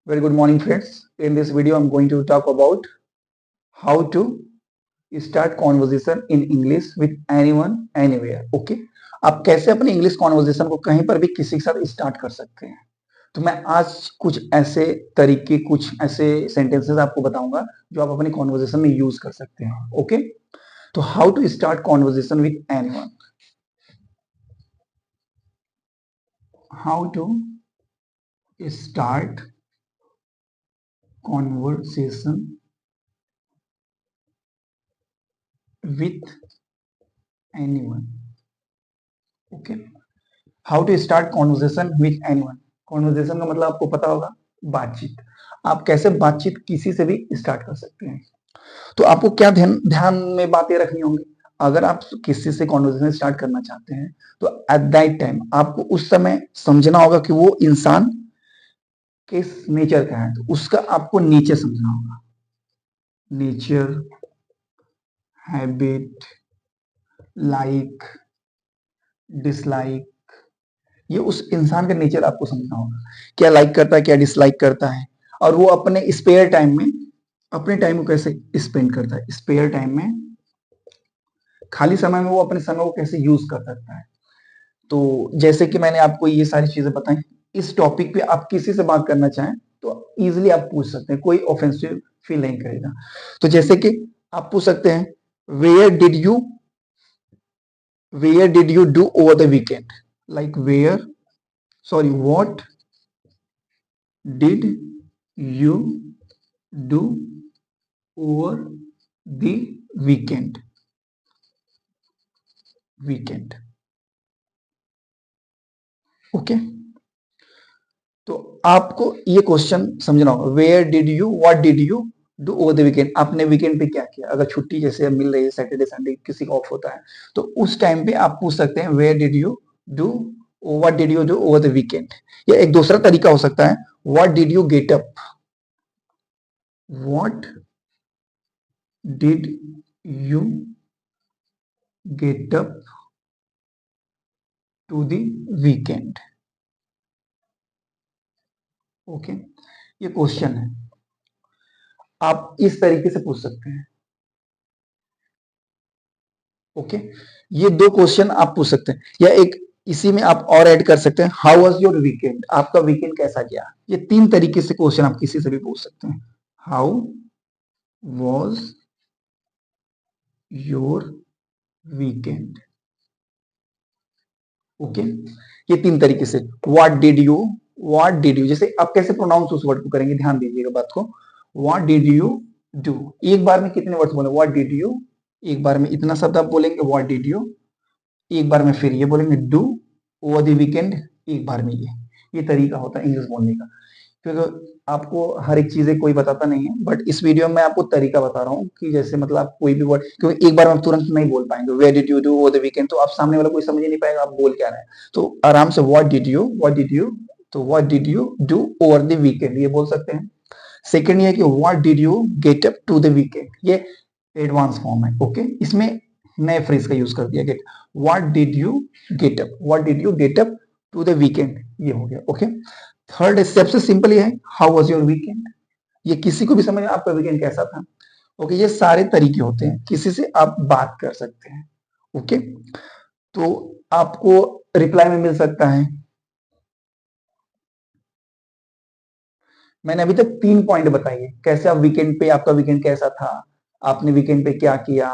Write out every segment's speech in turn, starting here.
Very good morning, friends. In this video, I'm going to talk about how to start conversation in English with anyone, anywhere. Okay? आप कैसे अपनी English conversation को कहीं पर भी किसी के साथ स्टार्ट कर सकते हैं। तो मैं आज कुछ ऐसे तरीके, कुछ ऐसे सेंटेंसेस आपको बताऊंगा जो आप अपनी कॉन्वर्जेशन में यूज कर सकते हैं। ओके? तो how to start conversation with anyone, how to start conversation with anyone. Okay, how to start conversation with anyone. Conversation का मतलब आपको पता होगा, बातचीत। आप कैसे बातचीत किसी से भी स्टार्ट कर सकते हैं। तो आपको क्या ध्यान में बातें रखनी होंगी। अगर आप किसी से कॉन्वर्सेशन स्टार्ट करना चाहते हैं तो एट दैट टाइम आपको उस समय समझना होगा कि वो इंसान किस नेचर का है। तो उसका आपको नेचर समझना होगा, नेचर, हैबिट, लाइक, डिसलाइक, ये उस इंसान का नेचर आपको समझना होगा। क्या लाइक करता है, क्या डिसलाइक करता है, और वो अपने स्पेयर टाइम में अपने टाइम को कैसे स्पेंड करता है। स्पेयर टाइम में, खाली समय में वो अपने समय को कैसे यूज कर सकता है। तो जैसे कि मैंने आपको ये सारी चीजें बताई, इस टॉपिक पे आप किसी से बात करना चाहें तो इजीली आप पूछ सकते हैं, कोई ऑफेंसिव फील नहीं करेगा। तो जैसे कि आप पूछ सकते हैं, where did you do over the weekend, like what did you do over the weekend. Okay, तो आपको ये क्वेश्चन समझना होगा, what did you do over the weekend. आपने वीकेंड पे क्या किया। अगर छुट्टी जैसे मिल रही है, सैटरडे संडे किसी का ऑफ होता है, तो उस टाइम पे आप पूछ सकते हैं, do what did you do over the weekend. या एक दूसरा तरीका हो सकता है, what did you get up, what did you get up to the weekend. Okay, ये क्वेश्चन है, आप इस तरीके से पूछ सकते हैं। ओके, ये दो क्वेश्चन आप पूछ सकते हैं, या एक इसी में आप और ऐड कर सकते हैं, हाउ वाज योर वीकेंड, आपका वीकेंड कैसा गया। ये तीन तरीके से क्वेश्चन आप किसी से भी पूछ सकते हैं। How was your weekend. Okay, ये तीन तरीके से। व्हाट डिड यू, जैसे आप कैसे प्रोनाउंस उस वर्ड को करेंगे, ध्यान दीजिएगा बात को। व्हाट डिड यू डू, एक बार में कितने वर्ड्स बोले, व्हाट डिड यू, एक बार में इतना शब्द आप बोलेंगे, व्हाट डिड यू, एक बार में फिर ये बोलेंगे डू ओवर द वीकेंड, एक बार में ये तरीका होता है इंग्लिश बोलने का। क्योंकि आपको हर एक चीजें कोई बताता नहीं है, बट इस वीडियो में आपको तरीका बता रहा हूँ कि जैसे मतलब आप कोई भी वर्ड, क्योंकि एक बार में आप तुरंत नहीं बोल पाएंगे where did you do over the weekend, तो आप सामने वाला कोई समझ ही नहीं पाएगा आप बोल क्या रहे हैं। तो आराम से व्हाट डिड यू, तो what did you do over the weekend ये बोल सकते हैं। सेकेंड ये है कि what did you get up to the weekend, ये एडवांस फॉर्म है। ओके, इसमें नए फ्रेज का यूज कर दिया, get, what did you get up to the weekend, ये हो गया। ओके, थर्ड सबसे सिंपल ये है, हाउ वाज योर वीकेंड, ये किसी को भी समझ में आपका वीकेंड कैसा था। ओके, ये सारे तरीके होते हैं, किसी से आप बात कर सकते हैं। ओके, तो आपको रिप्लाई में मिल सकता है। मैंने अभी तक 3 पॉइंट बताइए, कैसे आप वीकेंड पे, आपका वीकेंड कैसा था, आपने वीकेंड पे क्या किया।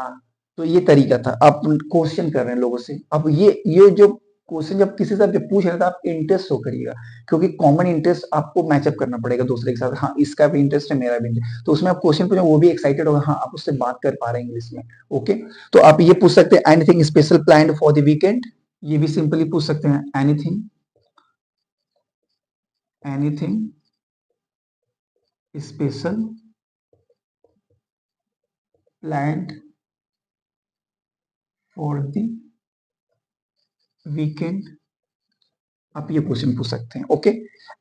तो ये तरीका था, आप क्वेश्चन कर रहे हैं लोगों से। अब ये जो क्वेश्चन जब किसी से आप जब पूछ रहे हैं, तो आप इंटरेस्ट शो करिएगा, क्योंकि कॉमन इंटरेस्ट आपको मैचअप करना पड़ेगा दूसरे के साथ। हाँ, इसका भी इंटरेस्ट है, मेरा भी इंटरेस्ट, तो उसमें आप क्वेश्चन पूछे, वो भी एक्साइटेड होगा, हाँ आप उससे बात कर पा रहे हैं इंग्लिश में। ओके, तो आप ये पूछ सकते हैं, anything special planned for the weekend, ये भी सिंपली पूछ सकते हैं, anything special planned for the weekend, आप ये क्वेश्चन पूछ सकते हैं। Okay,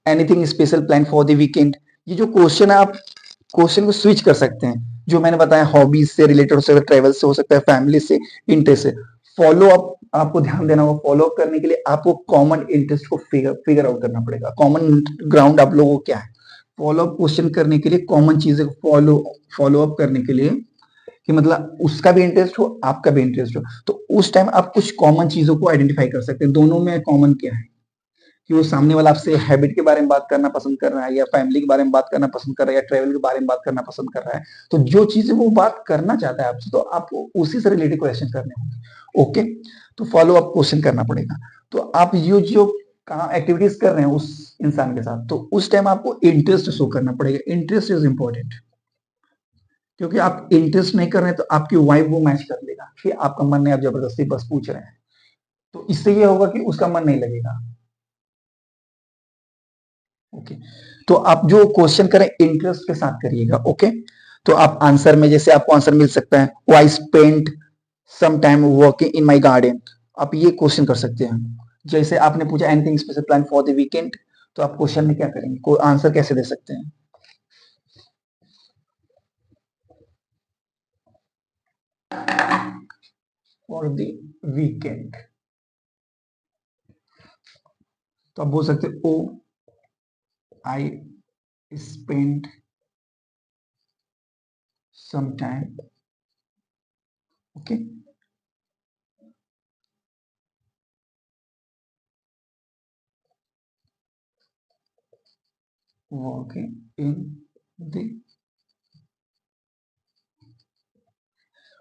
anything special plan for the weekend, ये जो क्वेश्चन है आप क्वेश्चन को स्विच कर सकते हैं, जो मैंने बताया हॉबीज से रिलेटेड हो सकता है, ट्रेवल से हो सकता है, फैमिली से, इंटरेस्ट से। फॉलो अप आपको ध्यान देना होगा, फॉलो अप करने के लिए आपको कॉमन इंटरेस्ट को फिगर आउट करना पड़ेगा, कॉमन ग्राउंड आप लोगों को क्या है। फॉलो अप क्वेश्चन करने के लिए, कॉमन चीजें फॉलो अप करने के लिए, कि मतलब उसका भी इंटरेस्ट हो, आपका भी इंटरेस्ट हो, तो उस टाइम आप कुछ कॉमन चीजों को आइडेंटिफाई कर सकते हैं। दोनों में कॉमन क्या है कि वो सामने वाला आपसे हैबिट के बारे में बात करना पसंद कर रहा है, या फैमिली के बारे में बात करना पसंद कर रहा है, या ट्रैवल के बारे में बात करना पसंद कर रहा है। तो जो चीजें वो बात करना चाहता है आपसे, तो आपको उसी से रिलेटेड क्वेश्चन करने होंगे। ओके, तो फॉलो अप क्वेश्चन करना पड़ेगा। तो आप ये जो काम एक्टिविटीज कर रहे हैं उस इंसान के साथ, तो उस टाइम आपको इंटरेस्ट शो करना पड़ेगा। इंटरेस्ट इज इंपॉर्टेंट, क्योंकि आप इंटरेस्ट नहीं कर रहे हैं तो आपकी वाइब वो मैच कर लेगा कि आपका मन नहीं, आप जबरदस्ती बस पूछ रहे हैं, तो इससे ये होगा कि उसका मन नहीं लगेगा। ओके, तो आप जो क्वेश्चन करें इंटरेस्ट के साथ करिएगा। ओके, तो आप आंसर में, जैसे आपको आंसर मिल सकता है, वो I spent some time working in my garden, आप ये क्वेश्चन कर सकते हैं। जैसे आपने पूछा anything special plan for the weekend, तो आप क्वेश्चन में क्या करेंगे, कोई आंसर कैसे दे सकते हैं? फॉर द वीकेंड, तो आप बोल सकते oh I spend some time, okay, working in the,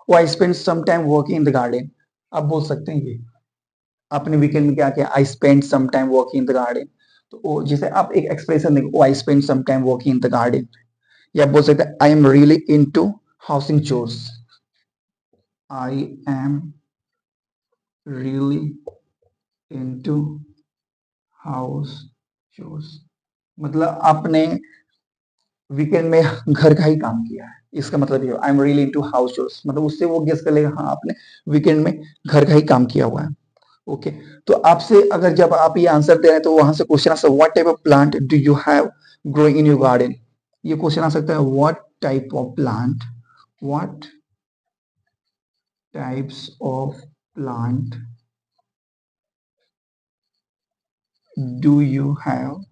oh I spend some time working in the garden, आप बोल सकते हैं ये आपने वीकेंड में क्या किया, I spend some time working in the garden. तो वो जैसे आप एक एक्सप्रेशन देंगे, oh I spend some time working in the garden, या आप बोल सकते हैं I am really into housing chores, I am really into house chores, मतलब आपने वीकेंड में घर का ही काम किया है, इसका मतलब ये आई am really into house chores, मतलब उससे वो गेस कर लेगा हाँ आपने वीकेंड में घर का ही काम किया हुआ है। ओके, तो आपसे अगर जब आप ये आंसर दे रहे हैं तो वहां से क्वेश्चन आ सकता है what type of plant do you have growing in your garden, ये क्वेश्चन आ सकता है what type of plant, what types of plant do you have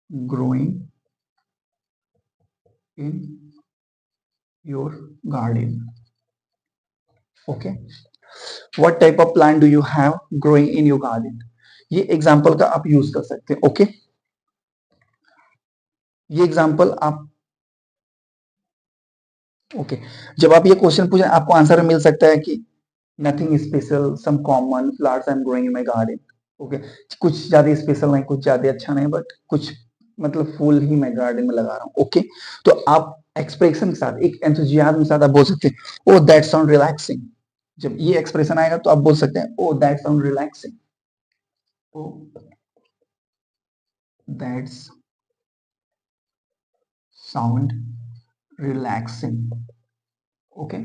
growing in your garden. Okay, what type of plant do you have growing in your garden, ये example का आप use कर सकते हैं। Okay, ये example आप, okay, जब आप ये क्वेश्चन पूछे आपको आंसर मिल सकता है कि nothing special, some common flowers I am growing in my garden. Okay, कुछ ज्यादा स्पेशल नहीं, कुछ ज्यादा अच्छा नहीं, बट कुछ मतलब फूल ही मैं गार्डन में लगा रहा हूँ। ओके, तो आप एक्सप्रेशन के साथ, एक एंथुजियाज्म के साथ आप बोल सकते हैं ओ दैट साउंड रिलैक्सिंग, जब ये एक्सप्रेशन आएगा तो आप बोल सकते हैं oh that sound relaxing, oh that's sound relaxing. Okay,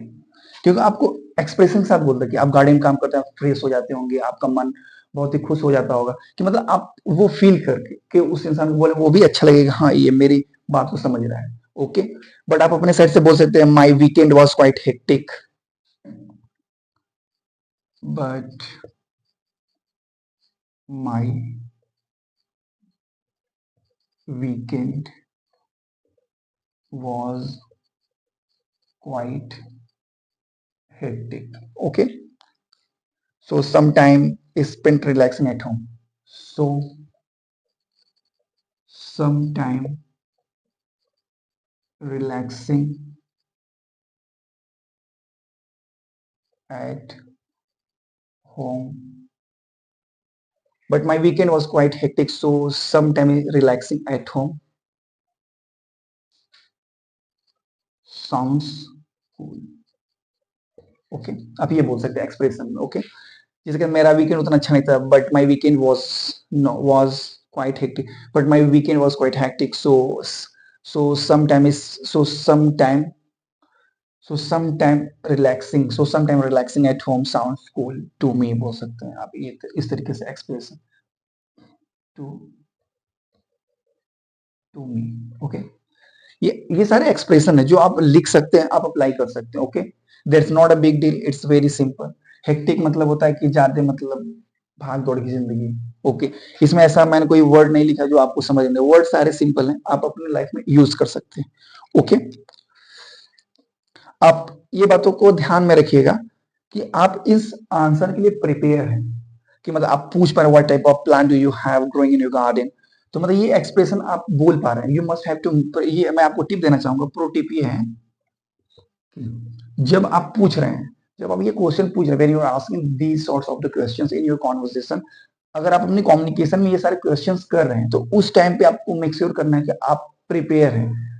क्योंकि आपको एक्सप्रेशन के साथ बोलते हैं कि आप गार्डन में काम करते हैं, फ्रेश हो जाते होंगे, आपका मन बहुत ही खुश हो जाता होगा, कि मतलब आप वो फील करके कि उस इंसान को बोले वो भी अच्छा लगेगा, हाँ ये मेरी बात को समझ रहा है। ओके, बट आप अपने साइड से बोल सकते हैं my weekend was quite hectic, but my weekend was quite hectic. Okay, so some time is spent relaxing at home, so some time relaxing at home, but my weekend was quite hectic, so some time relaxing at home sounds cool. Okay, आप ये बोल सकते हैं expression में। Okay, जैसे कि मेरा weekend उतना अच्छा नहीं था, but my weekend was quite hectic, but my weekend was quite hectic, so some time relaxing at home sounds cool to me, बोल सकते हैं आप ये इस तरीके से expression, to to me. Okay, ये सारे एक्सप्रेशन है जो आप लिख सकते हैं, आप अप्लाई कर सकते हैं। Okay, that's not a big deal, it's very simple. Hectic मतलब होता है कि ज्यादा मतलब भाग दौड़ की जिंदगी, ओके इसमें ऐसा मैंने कोई वर्ड नहीं लिखा जो आपको समझ नहीं, वर्ड सारे सिंपल हैं, आप अपने लाइफ में यूज कर सकते हैं। ओके आप ये बातों को ध्यान में रखिएगा कि आप इस आंसर के लिए प्रिपेयर हैं, कि मतलब आप पूछ पा रहे what type of plant do you have growing in your garden, तो मतलब ये एक्सप्रेशन आप बोल पा रहे हैं। यू मस्ट हैव टू, ये मैं आपको टिप देना चाहूंगा, प्रो टिप ये है जब आप पूछ रहे हैं, जब आप ये क्वेश्चन पूछ रहे हैं, when you are asking these sorts of the questions in your conversation, अगर आप अपनी कम्युनिकेशन में ये सारे क्वेश्चंस कर रहे हैं तो उस टाइम पे आपको मेक श्योर करना है कि आप प्रिपेयर हैं।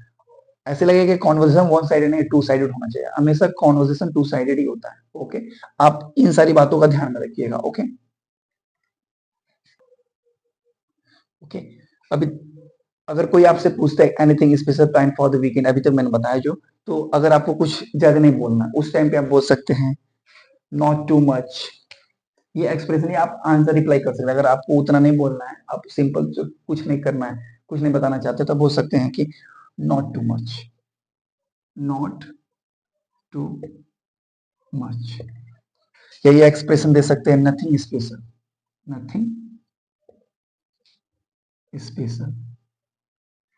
ऐसे लगेगा कि कॉन्वर्सेशन वन साइडेड नहीं, टू साइडेड होना चाहिए, हमेशा कॉन्वर्सेशन टू साइडेड ही होता है। ओके आप इन सारी बातों का ध्यान में रखिएगा। ओके ओके अभी अगर कोई आपसे पूछता है anything special plan for the weekend, अभी तक मैंने बताया जो, तो अगर आपको कुछ ज्यादा नहीं बोलना उस टाइम पे आप बोल सकते हैं नॉट टू मच। ये एक्सप्रेशन ही आप आंसर रिप्लाई कर सकते हैं। अगर आपको उतना नहीं बोलना है, आप सिंपल कुछ नहीं करना है, कुछ नहीं बताना चाहते, तो बोल सकते हैं कि not too much, not too much. या ये एक्सप्रेशन दे सकते हैं nothing special, nothing special.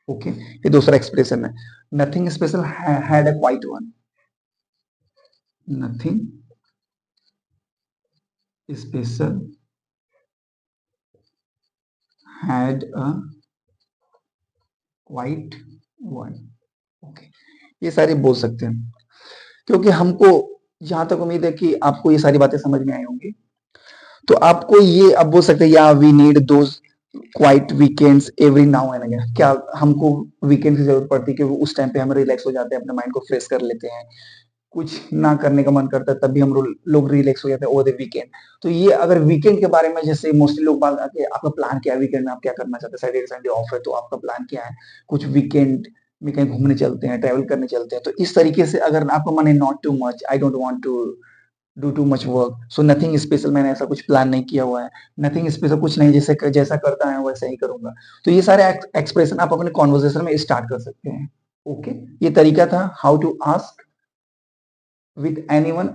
Okay ये दूसरा एक्सप्रेशन है, nothing special had a quiet one, nothing special had a quiet one. Okay ये सारे बोल सकते हैं, क्योंकि हमको जहां तक उम्मीद है कि आपको ये सारी बातें समझ में आई होंगी, तो आपको ये अब बोल सकते हैं या we need those quiet weekends every now and again. क्या हमको वीकेंड की जरूरत पड़ती है, क्योंकि उस टाइम पे हम रिलैक्स हो जाते हैं, अपने माइंड को फ्रेश कर लेते हैं, कुछ ना करने का मन करता है तब भी हम लोग रिलैक्स हो जाते हैं ओवर द वीकेंड। तो ये अगर वीकेंड के बारे में, जैसे मोस्टली लोग बात आते हैं आपका प्लान क्या है वीकेंड में, आप क्या करना चाहते हैं, सैटरडे संडे ऑफ है तो आपका प्लान क्या है, कुछ वीकेंड में कहीं घूमने चलते हैं, ट्रैवल करने चलते हैं, तो इस तरीके से अगर आपका मन है not too much, I don't want to do too much work, so nothing special, मैंने ऐसा कुछ प्लान नहीं किया हुआ है, नथिंग स्पेशल कुछ नहीं, जैसे जैसा करता है वैसा ही करूंगा। तो ये सारे एक्सप्रेशन आप अपने कॉन्वर्सेशन में स्टार्ट कर सकते हैं। ओके ये तरीका था how to ask with anyone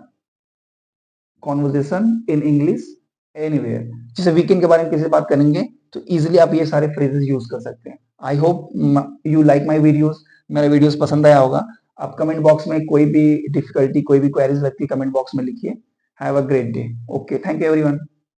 conversation in English anywhere. जैसे वीकेंड के बारे में किसी से बात करेंगे तो इजिली आप ये सारे फ्रेजेस यूज कर सकते हैं। I hope you like my videos, मेरा वीडियोस पसंद आया होगा। आप कमेंट बॉक्स में कोई भी डिफिकल्टी, कोई भी क्वेरीज लगती है, कमेंट बॉक्स में लिखिए। Have a great day. Okay thank you everyone.